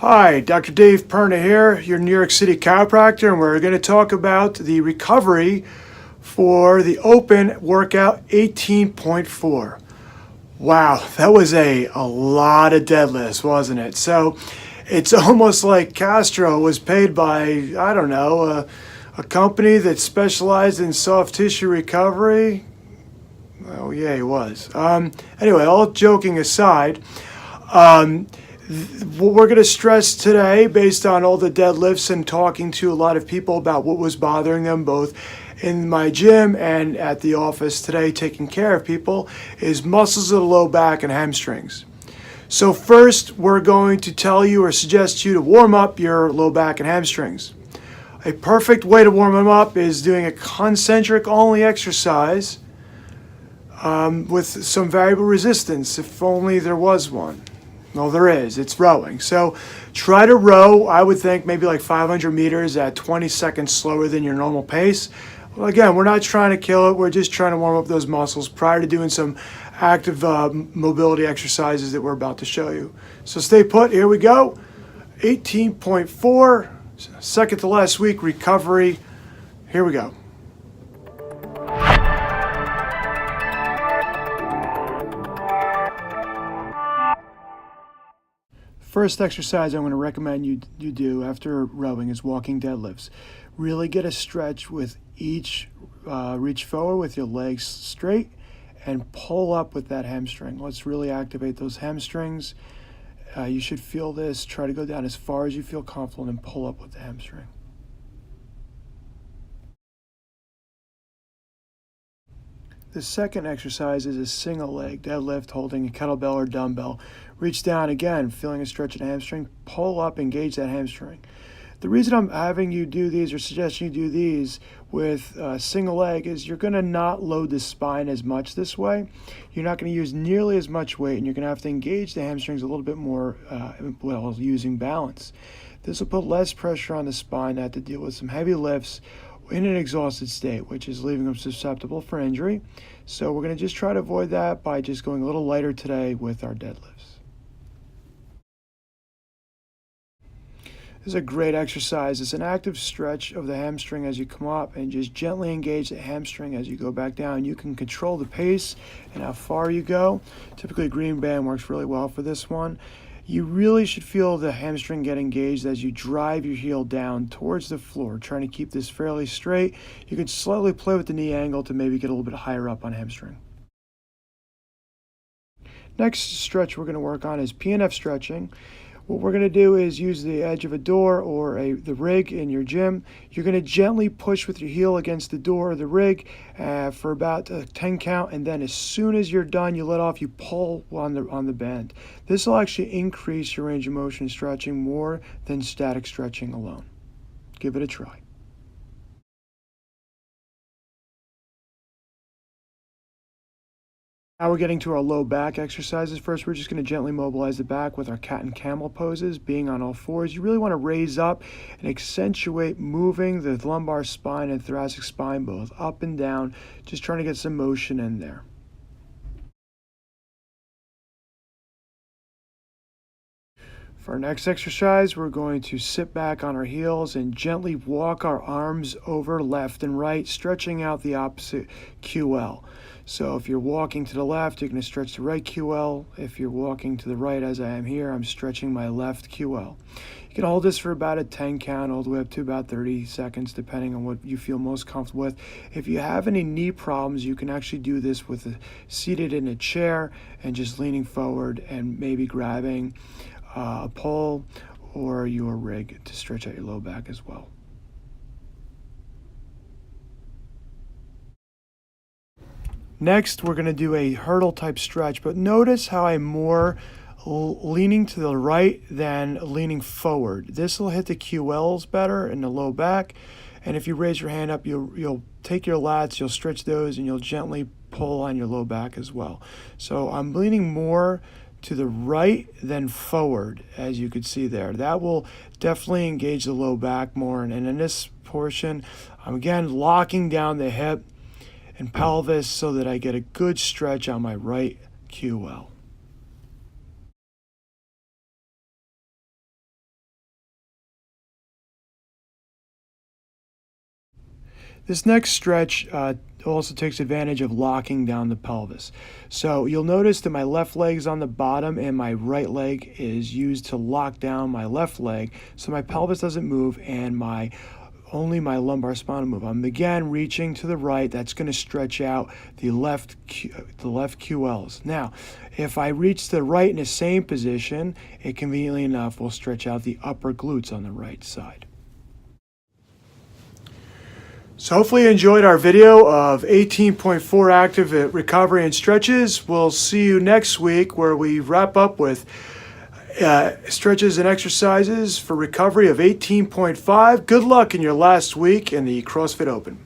Hi, Dr. Dave Perna here, your New York City chiropractor, and we're going to talk about the recovery for the open workout 18.4. Wow, that was a lot of deadlifts, wasn't it? So it's almost like Castro was paid by, I don't know, a company that specialized in soft tissue recovery. Oh, yeah, he was. Anyway, all joking aside, what we're going to stress today, based on all the deadlifts and talking to a lot of people about what was bothering them, both in my gym and at the office today, taking care of people, is muscles of the low back and hamstrings. So first, we're going to tell you or suggest you to warm up your low back and hamstrings. A perfect way to warm them up is doing a concentric only exercise with some variable resistance, if only there was one. Well, there is. It's rowing. So try to row, I would think, maybe like 500 meters at 20 seconds slower than your normal pace. Well, again, we're not trying to kill it. We're just trying to warm up those muscles prior to doing some active mobility exercises that we're about to show you. So stay put. Here we go. 18.4, second to last week, recovery. Here we go. First exercise I'm going to recommend you do after rowing is walking deadlifts. Really get a stretch with each reach forward with your legs straight and pull up with that hamstring. Let's really activate those hamstrings. You should feel this. Try to go down as far as you feel comfortable and pull up with the hamstring. The second exercise is a single leg deadlift holding a kettlebell or dumbbell. Reach down again, feeling a stretch in the hamstring, pull up, engage that hamstring. The reason I'm having you do these or suggesting you do these with a single leg is you're going to not load the spine as much this way. You're not going to use nearly as much weight, and you're going to have to engage the hamstrings a little bit more while using balance. This will put less pressure on the spine, not to deal with some heavy lifts in an exhausted state, which is leaving them susceptible for injury. So we're going to just try to avoid that by just going a little lighter today with our deadlifts. This is a great exercise. It's an active stretch of the hamstring as you come up, and just gently engage the hamstring as you go back down. You can control the pace and how far you go. Typically, green band works really well for this one. You really should feel the hamstring get engaged as you drive your heel down towards the floor, trying to keep this fairly straight. You can slightly play with the knee angle to maybe get a little bit higher up on hamstring. Next stretch we're going to work on is PNF stretching. What we're going to do is use the edge of a door or the rig in your gym. You're going to gently push with your heel against the door or the rig for about a 10 count, and then as soon as you're done, you let off, you pull on the band. This will actually increase your range of motion stretching more than static stretching alone. Give it a try. Now we're getting to our low back exercises. First, we're just going to gently mobilize the back with our cat and camel poses, being on all fours. You really want to raise up and accentuate moving the lumbar spine and thoracic spine both up and down, just trying to get some motion in there. For our next exercise, we're going to sit back on our heels and gently walk our arms over left and right, stretching out the opposite QL. So if you're walking to the left, you're going to stretch the right QL. If you're walking to the right, as I am here, I'm stretching my left QL. You can hold this for about a 10 count, all the way up to about 30 seconds, depending on what you feel most comfortable with. If you have any knee problems, you can actually do this with seated in a chair and just leaning forward and maybe grabbing a pole or your rig to stretch out your low back as well. Next, we're going to do a hurdle type stretch, but notice how I'm more leaning to the right than leaning forward. This will hit the QLs better in the low back, and if you raise your hand up, you'll take your lats, you'll stretch those, and you'll gently pull on your low back as well. So I'm leaning more to the right than forward, as you could see there. That will definitely engage the low back more, and in this portion, I'm again locking down the hip and pelvis so that I get a good stretch on my right QL. This next stretch also takes advantage of locking down the pelvis. So you'll notice that my left leg is on the bottom and my right leg is used to lock down my left leg so my pelvis doesn't move and only my lumbar spine will move. I'm again reaching to the right. That's going to stretch out the left QLs. Now, if I reach to the right in the same position, it conveniently enough will stretch out the upper glutes on the right side. So hopefully you enjoyed our video of 18.4 active recovery and stretches. We'll see you next week where we wrap up with stretches and exercises for recovery of 18.5. Good luck in your last week in the CrossFit Open.